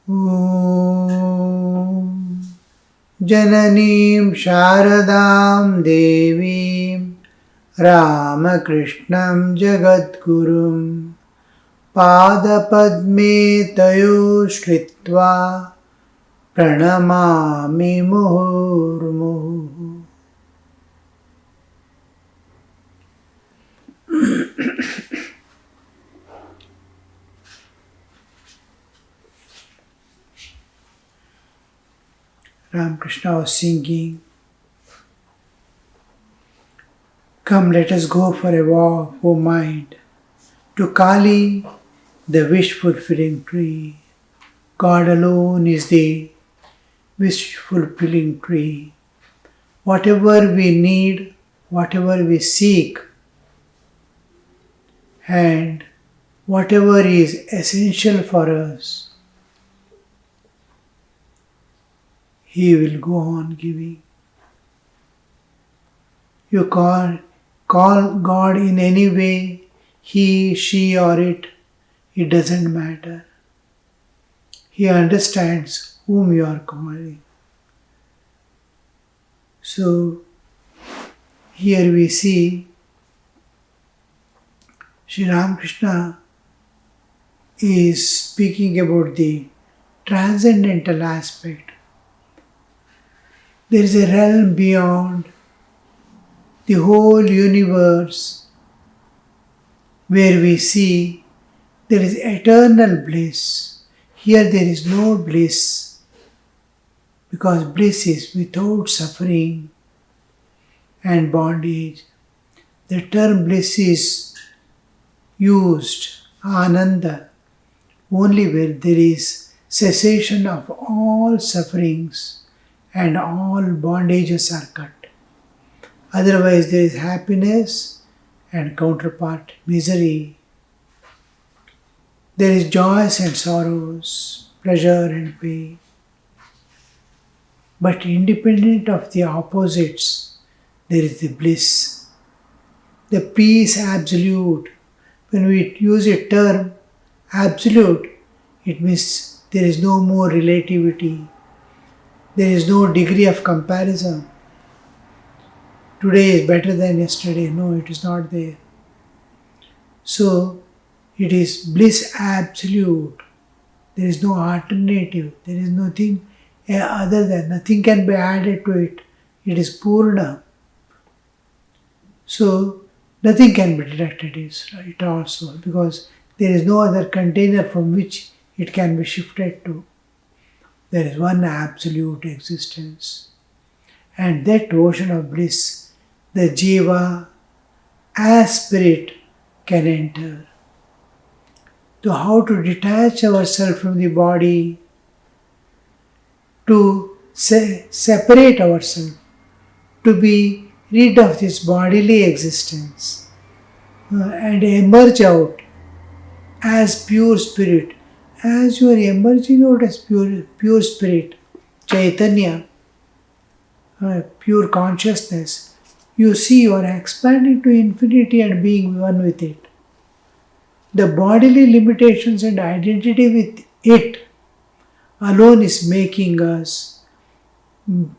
Om Jananim Sharadam Devim Ramakrishnam Jagadgurum Padapadme Tayo Shritva Pranamami Muhurmuhu. Ramakrishna was singing, "Come, let us go for a walk, O mind, to Kali, the wish-fulfilling tree. God alone is the wish-fulfilling tree. Whatever we need, whatever we seek, and whatever is essential for us, He will go on giving. You call God in any way, he, she, or it doesn't matter. He understands whom you are calling. So, here we see Sri Ramakrishna is speaking about the transcendental aspect. There is a realm beyond the whole universe where we see there is eternal bliss. Here there is no bliss because bliss is without suffering and bondage. The term bliss is used, ananda, only where there is cessation of all sufferings and all bondages are cut. Otherwise there is happiness and counterpart misery. There is joys and sorrows, pleasure and pain. But independent of the opposites, there is the bliss, the peace absolute. When we use a term absolute, it means there is no more relativity. There is no degree of comparison. Today is better than yesterday. No, it is not there. So, it is bliss absolute. There is no alternative. There is nothing other than, nothing can be added to it. It is Purna. So, nothing can be deducted it also because there is no other container from which it can be shifted to. There is one absolute existence. And that ocean of bliss, the jiva as spirit can enter. So how to detach ourselves from the body, to separate ourselves, to be rid of this bodily existence and emerge out as pure spirit. As you are emerging out as pure spirit, Chaitanya, pure consciousness, you see you are expanding to infinity and being one with it. The bodily limitations and identity with it alone is making us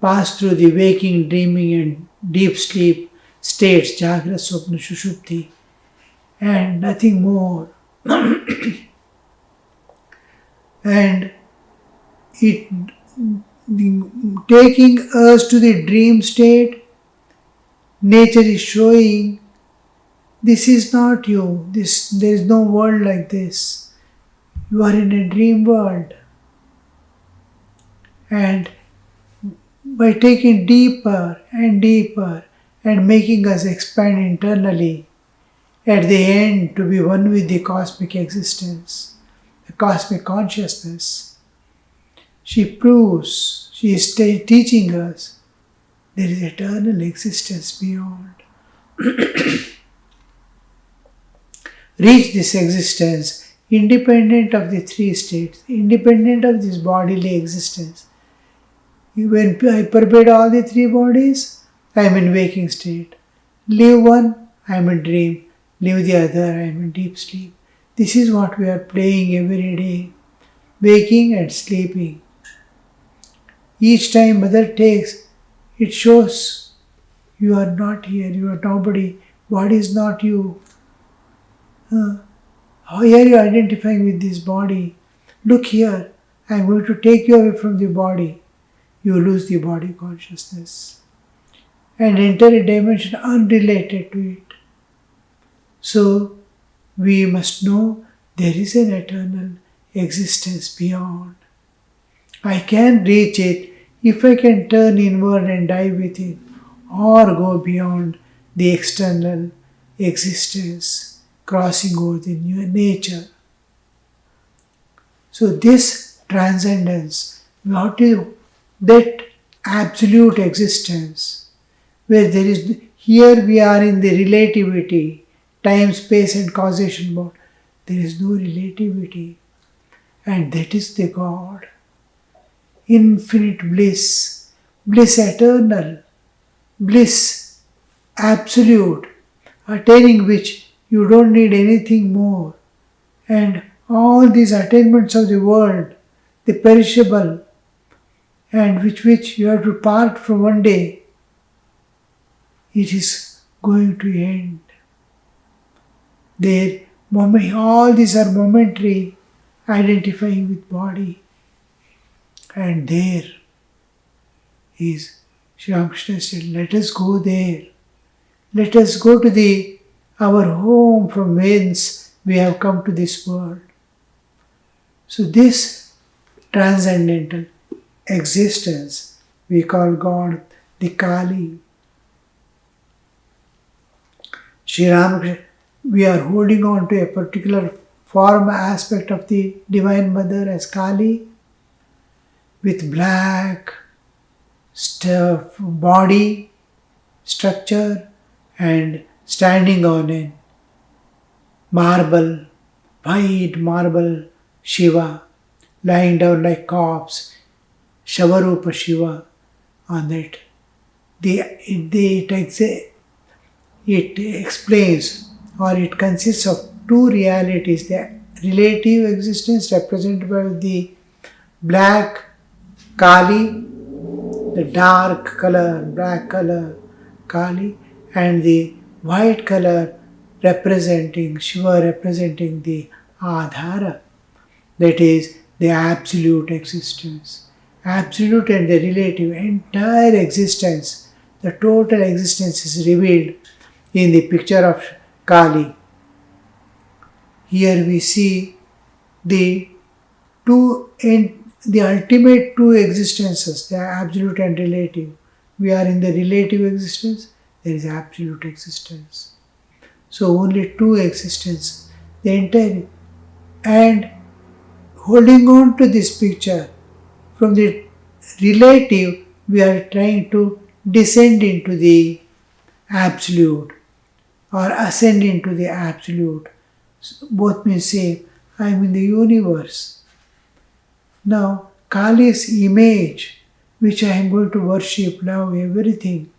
pass through the waking, dreaming and deep sleep states, Jagra, Swapna, Shushupti, and nothing more. And it taking us to the dream state, nature is showing this is not you. There is no world like this. You are in a dream world. And by taking deeper and deeper and making us expand internally, at the end to be one with the cosmic existence, the cosmic consciousness, she proves, she is teaching us there is eternal existence beyond. Reach this existence independent of the three states, independent of this bodily existence. When I pervade all the three bodies, I am in waking state. Leave one, I am in dream. Leave the other, I am in deep sleep. This is what we are playing every day. waking and sleeping. Each time mother takes, it shows you are not here, you are nobody, body is not you. How are you identifying with this body? Look here, I am going to take you away from the body. You lose the body consciousness and enter a dimension unrelated to it. So, we must know there is an eternal existence beyond. I can reach it if I can turn inward and die with it, or go beyond the external existence, crossing over the new nature. So this transcendence, what is that absolute existence, where there is, here we are in the relativity, time, space and causation mode. There is no relativity, and that is the God. Infinite bliss, bliss eternal, bliss absolute, attaining which you don't need anything more. And all these attainments of the world, the perishable, and which you have to part from one day, it is going to end. All these are momentary, identifying with body. And there is, Sri Ramakrishna said, let us go there. Let us go to our home from whence we have come to this world. So this transcendental existence we call God the Kali. Sri Ramakrishna, we are holding on to a particular form aspect of the Divine Mother as Kali, with black body structure and standing on a white marble Shiva, lying down like corpse, Shavarupa Shiva on that. It explains, or it consists of two realities: the relative existence represented by the black Kali, the dark color, black color Kali, and the white color representing Shiva, representing the Adhara, that is the absolute existence. Absolute and the relative, entire existence, the total existence is revealed in the picture of Kali. Here we see the ultimate two existences, the absolute and relative. We are in the relative existence, there is absolute existence. So only two existence, the entire, and holding on to this picture, from the relative we are trying to descend into the absolute or ascend into the absolute. Both may say, I am in the universe. Now, Kali's image, which I am going to worship, love, everything,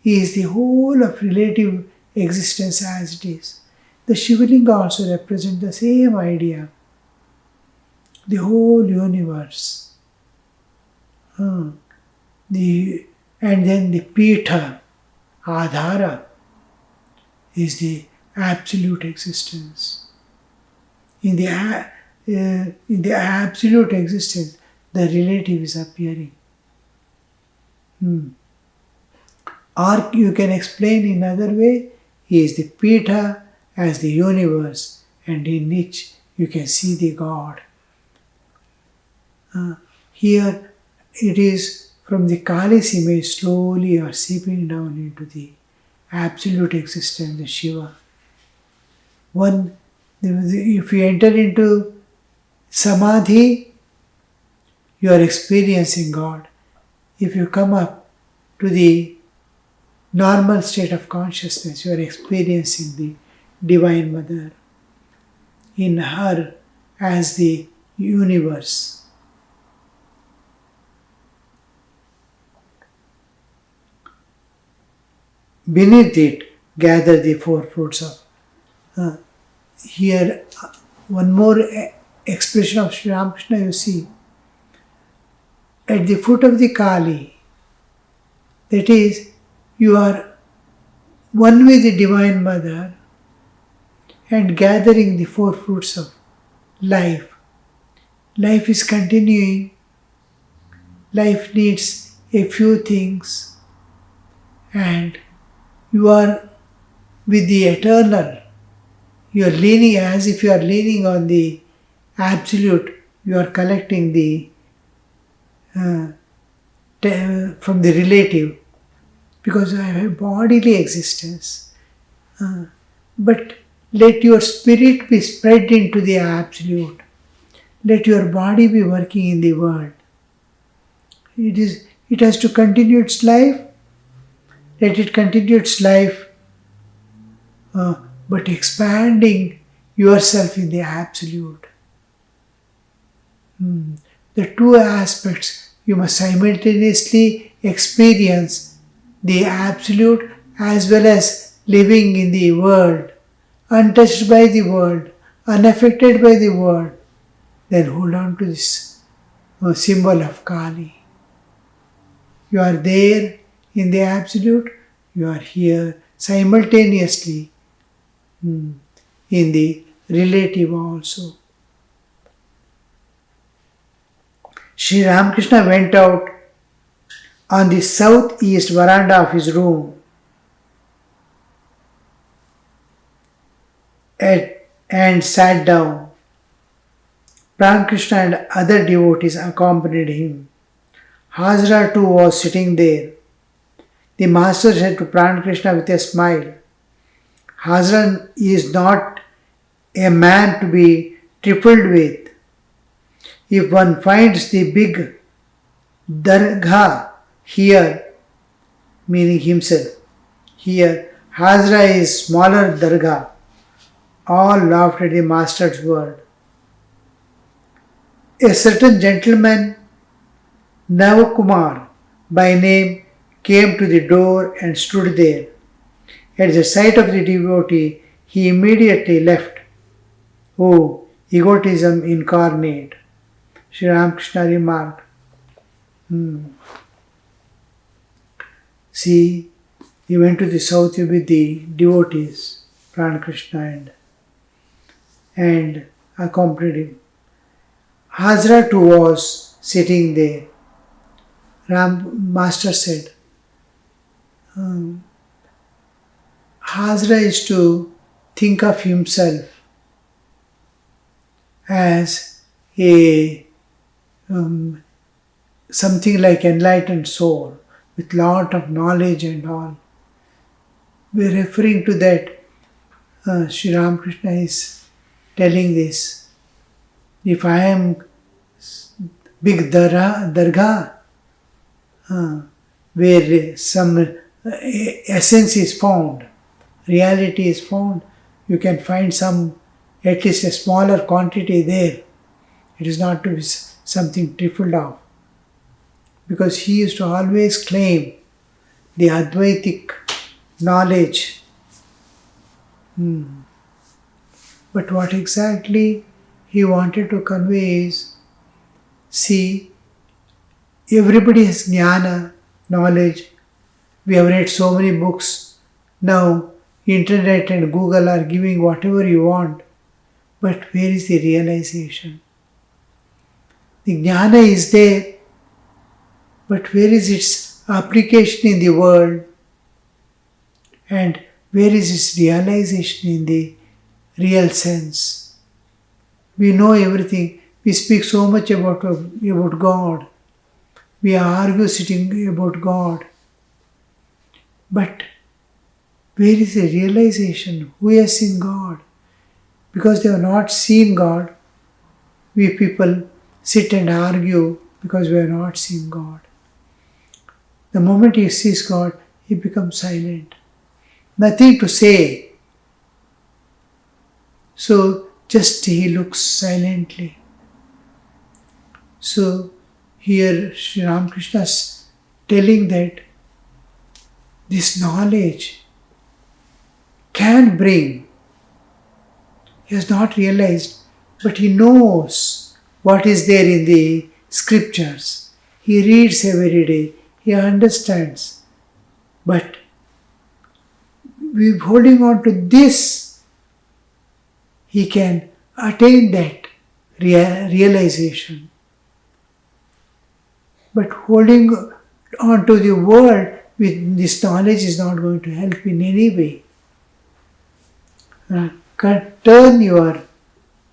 is the whole of relative existence as it is. The Shivalinga also represents the same idea, the whole universe. And then the Pitha, Adhara, is the absolute existence. In the absolute existence, the relative is appearing. Or you can explain in another way, he is the Pitha as the universe, and in which you can see the God. Here it is from the Kali's image, slowly you are seeping down into the absolute existence, the Shiva. If you enter into Samadhi, you are experiencing God. If you come up to the normal state of consciousness, you are experiencing the Divine Mother in her as the universe. Beneath it, gather the four fruits of. Here, one more expression of Sri Ramakrishna, you see, at the foot of the Kali, that is, you are one with the Divine Mother and gathering the four fruits of life. Life is continuing. Life needs a few things, and you are with the eternal. You are leaning as if you are leaning on the absolute. You are collecting the from the relative, because I have a bodily existence. But let your spirit be spread into the absolute. Let your body be working in the world. It has to continue its life. Let it continue its life, but expanding yourself in the absolute. The two aspects, you must simultaneously experience the absolute as well as living in the world, untouched by the world, unaffected by the world. Then hold on to this symbol of Kali. You are there in the absolute, you are here simultaneously in the relative also. Sri Ramakrishna went out on the southeast veranda of his room and sat down. Ramakrishna and other devotees accompanied him. Hazra too was sitting there. The master said to Ramakrishna with a smile, Hazra is not a man to be trifled with. If one finds the big dargah here, meaning himself, here, Hazra is smaller dargah. All laughed at the master's word. A certain gentleman, Navakumar by name, came to the door and stood there. At the sight of the devotee, he immediately left. Oh, egotism incarnate, Sri Ramakrishna remarked. See, he went to the south with the devotees, Ramakrishna, and accompanied him. Hazra too was sitting there. Master said, Hazra is to think of himself as a something like enlightened soul with lot of knowledge and all. We are referring to that. Sri Ramakrishna is telling this. If I am big dargah, where some essence is found, reality is found, you can find at least a smaller quantity there. It is not to be something trifled off. Because he used to always claim the Advaitic knowledge. But what exactly he wanted to convey is, see, everybody has jnana, knowledge. We have read so many books. Now, internet and Google are giving whatever you want. But where is the realization? The jnana is there, but where is its application in the world? And where is its realization in the real sense? We know everything. We speak so much about God. We argue sitting about God. But where is the realization? Who has seen God? Because they have not seen God, we people sit and argue because we have not seen God. The moment he sees God, he becomes silent. Nothing to say. So just he looks silently. So here Sri Ramakrishna is telling that this knowledge can bring, he has not realized, but he knows what is there in the scriptures. He reads every day. He understands. But with holding on to this, he can attain that realization. But holding on to the world with this knowledge is not going to help in any way. Turn your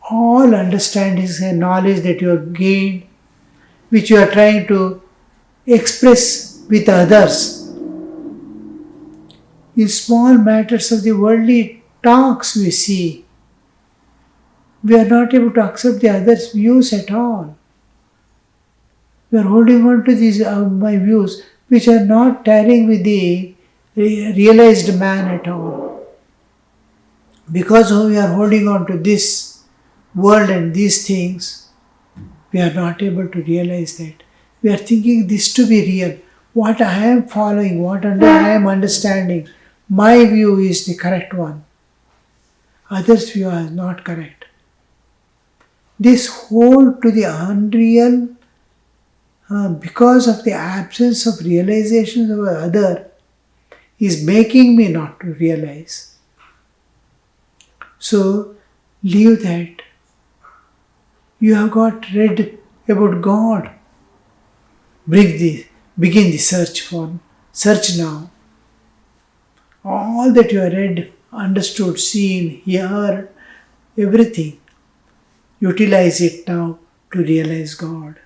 all understandings and knowledge that you have gained, which you are trying to express with others. In small matters of the worldly talks we see, we are not able to accept the other's views at all. We are holding on to these my views, which are not tallying with the realized man at all. Because we are holding on to this world and these things, we are not able to realize that. We are thinking this to be real. What I am following, what I am understanding, my view is the correct one. Others' view is not correct. This hold to the unreal because of the absence of realization of other is making me not to realize. So leave that. You have got read about God. Begin the search now. All that you have read, understood, seen, heard, everything. Utilize it now to realize God.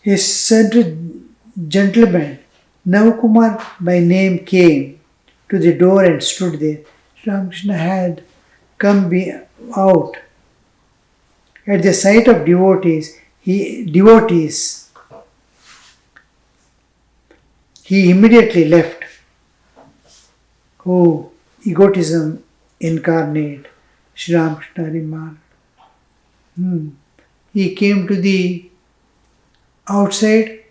A certain gentleman, Navakumar by name, came to the door and stood there. Ramakrishna had come out. At the sight of devotees, he immediately left. Oh, egotism incarnate, Sri Ramakrishna remarked. He came to the outside,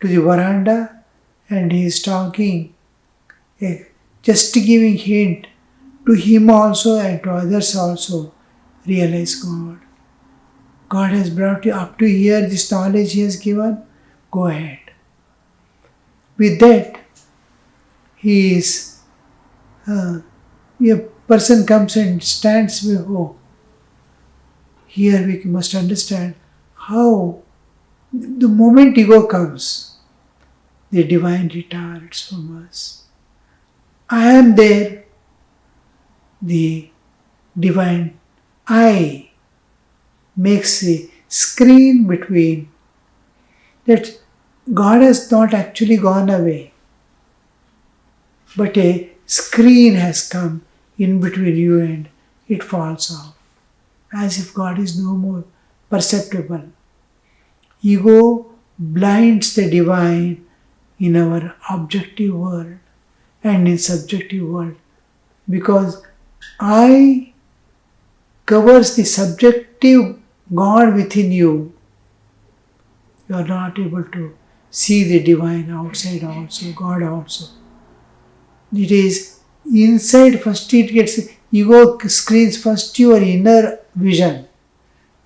to the veranda, and he is talking, just giving hint to him also and to others also. Realize God. God has brought you up to here, this knowledge He has given. Go ahead. With that, a person comes and stands before. Here we must understand how the moment ego comes, the divine retires from us. I am there, the divine I makes a screen between that. God has not actually gone away, but a screen has come in between you and it falls off, as if God is no more perceptible. Ego blinds the divine in our objective world and in subjective world, because I covers the subjective God within you. You are not able to see the divine outside also, God also. It is inside first it gets, ego screens first your inner vision,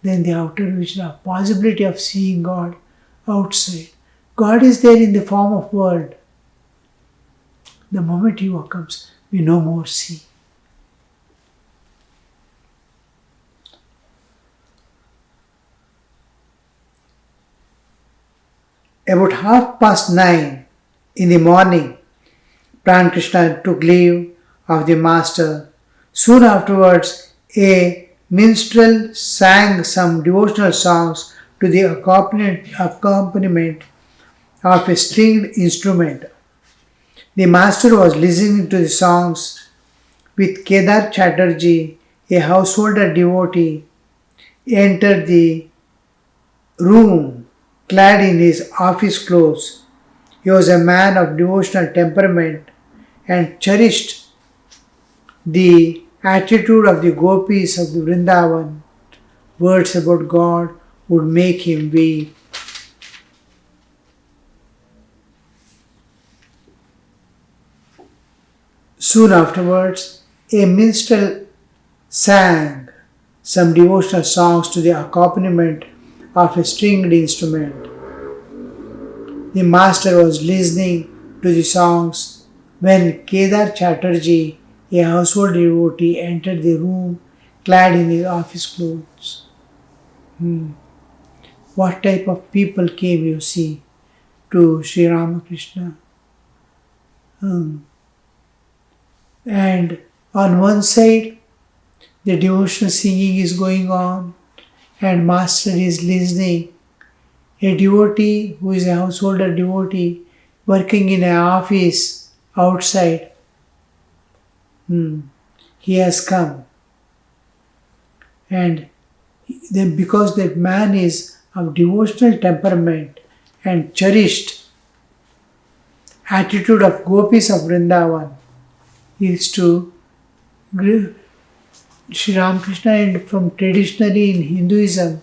then the outer vision of possibility of seeing God outside. God is there in the form of world. The moment ego comes, we no more see. About 9:30 in the morning, Ramakrishna took leave of the master. Soon afterwards, a minstrel sang some devotional songs to the accompaniment of a stringed instrument. The master was listening to the songs with Kedar Chatterjee, a householder devotee, entered the room clad in his office clothes. He was a man of devotional temperament and cherished the attitude of the gopis of the Vrindavan. Words about God would make him weep. Soon afterwards, A minstrel sang some devotional songs to the accompaniment of a stringed instrument. The master was listening to the songs when Kedar Chatterjee, a household devotee, entered the room clad in his office clothes. What type of people came, you see, to Sri Ramakrishna? And on one side, the devotional singing is going on, and master is listening. A devotee who is a householder devotee working in an office outside, he has come. And then because that man is of devotional temperament and cherished attitude of gopis of Vrindavan, is to Sri Ramakrishna, and from traditionally in Hinduism,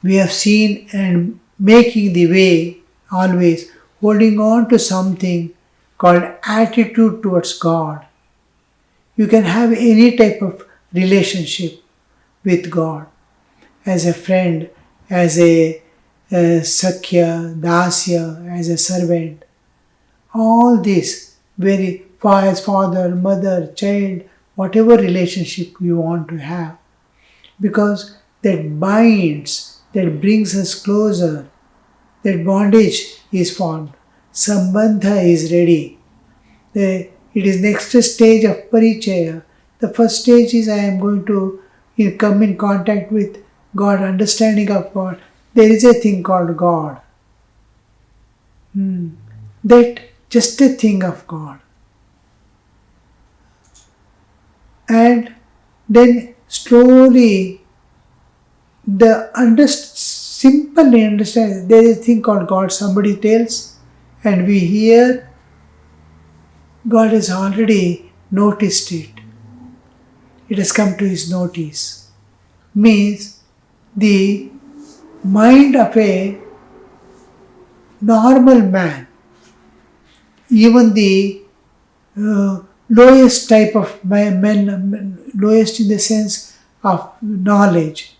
we have seen and making the way always holding on to something called attitude towards God. You can have any type of relationship with God as a friend, as a Sakhya, Dasya, as a servant. All this very as father, mother, child, whatever relationship you want to have. Because that binds, that brings us closer, that bondage is formed. Sambandha is ready. It is next stage of Parichaya. The first stage is I am going to come in contact with God, understanding of God. There is a thing called God. That just a thing of God. And then slowly simply understand there is a thing called God. Somebody tells and we hear, God has already noticed it. It has come to his notice. Means the mind of a normal man, even the lowest type of men, lowest in the sense of knowledge,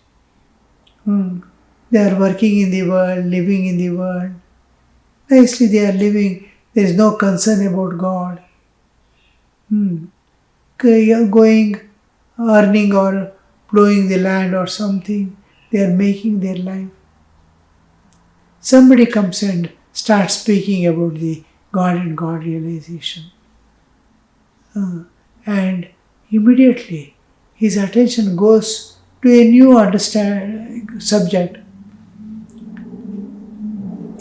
they are working in the world, living in the world. Nicely they are living. There is no concern about God. Going, earning or plowing the land or something. They are making their life. Somebody comes and starts speaking about the God and God realization. And immediately his attention goes to a new subject.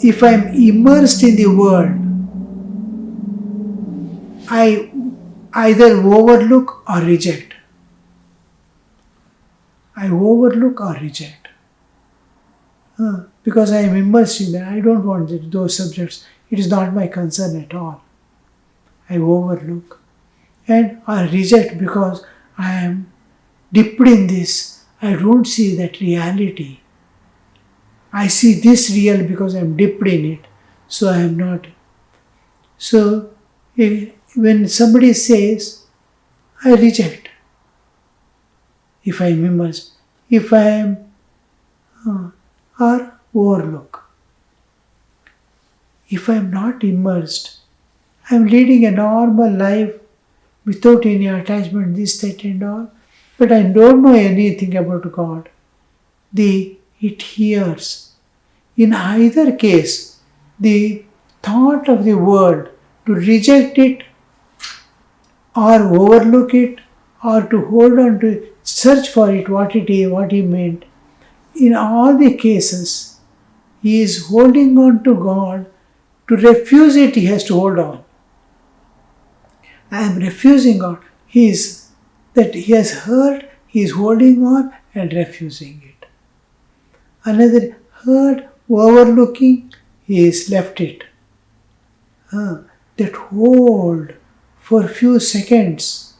If I am immersed in the world, I either overlook or reject. I overlook or reject. Because I am immersed in that. I don't want those subjects. It is not my concern at all. I overlook. And I reject because I am dipped in this. I don't see that reality. I see this real because I am dipped in it. So I am not. So when somebody says, I reject. If I am immersed. If I am or overlook. If I am not immersed, I am leading a normal life without any attachment, this, that and all. But I don't know anything about God. It hears. In either case, the thought of the world, to reject it or overlook it or to hold on to it, search for it, what he meant. In all the cases, he is holding on to God. To refuse it, he has to hold on. I am refusing God. He has heard, he is holding on and refusing it. Another heard, overlooking, he is left it. That hold for few seconds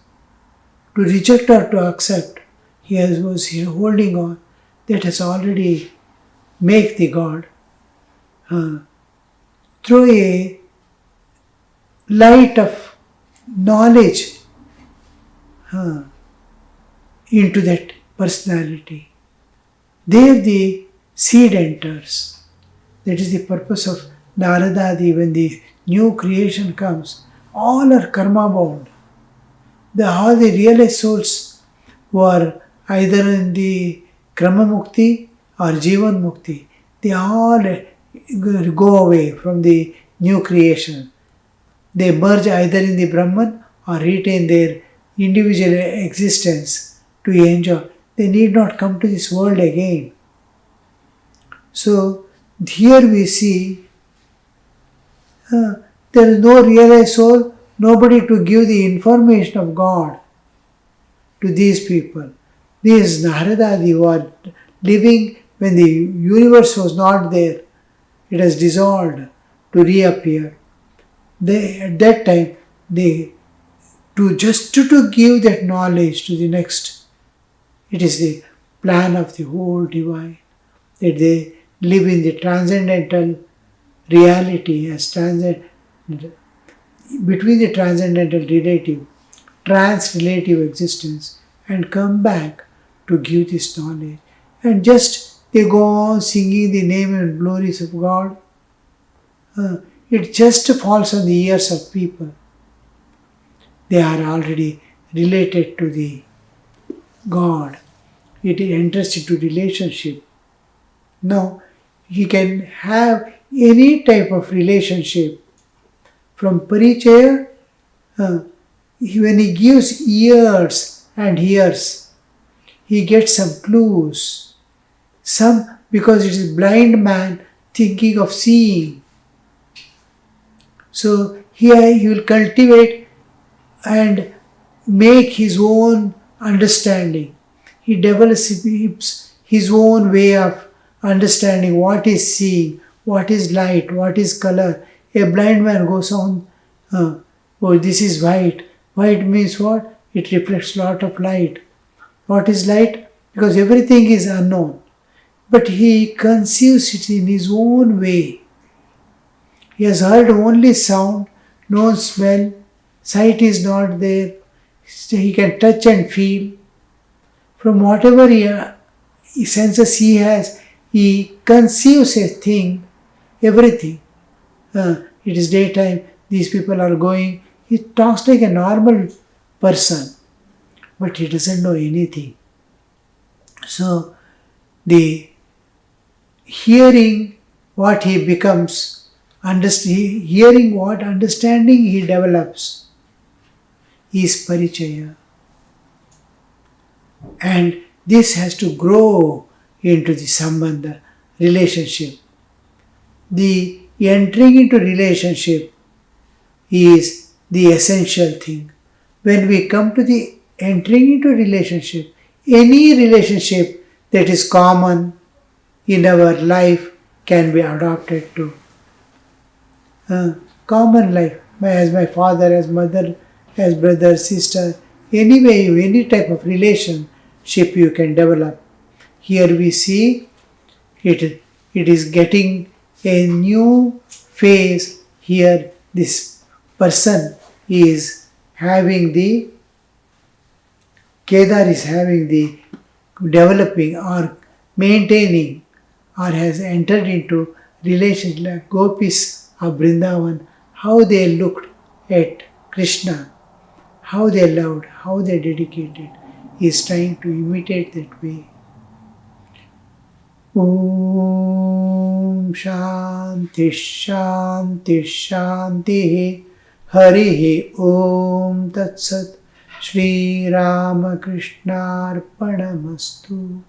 to reject or to accept, he was holding on. That has already make the God. Through a light of knowledge, into that personality. There the seed enters. That is the purpose of Naradadi. When the new creation comes, all are karma bound. All the realized souls who are either in the Krama Mukti or Jivan Mukti, they all go away from the new creation. They merge either in the Brahman or retain their individual existence to enjoy. They need not come to this world again. So here we see there is no realized soul, nobody to give the information of God to these people. These Naradadi who are living when the universe was not there, it has dissolved to reappear. At that time, to give that knowledge to the next. It is the plan of the whole divine that they live in the transcendental reality as between the transcendental trans-relative existence, and come back to give this knowledge. And just they go on singing the name and glories of God. It just falls on the ears of people. They are already related to the God. It enters into relationship. Now, he can have any type of relationship from Parichaya. When he gives ears and hears, he gets some clues. Some, because it is blind man thinking of seeing. So here he will cultivate and make his own understanding. He develops his own way of understanding what is seeing, what is light, what is color. A blind man goes on, oh, this is white. White means what? It reflects lot of light. What is light? Because everything is unknown. But he conceives it in his own way. He has heard only sound, no smell, sight is not there. He can touch and feel. From whatever senses he has, he conceives a thing, everything. It is daytime, these people are going. He talks like a normal person, but he doesn't know anything. So, the hearing what he becomes, hearing what understanding he develops is Parichaya. And this has to grow into the Sambandha, relationship. The entering into relationship is the essential thing. When we come to the entering into relationship, any relationship that is common in our life can be adopted to. Common life, as my father, as mother, as brother, sister, any type of relationship you can develop. Here we see it is getting a new phase. Here this person is having the, Kedar is having the developing or maintaining or has entered into relationship like gopis of Vrindavan, how they looked at Krishna, how they loved, how they dedicated. He is trying to imitate that way. Om Shanti Shanti Shanti Harihi Om Tat Sat Shri Ramakrishna Arpanamastu.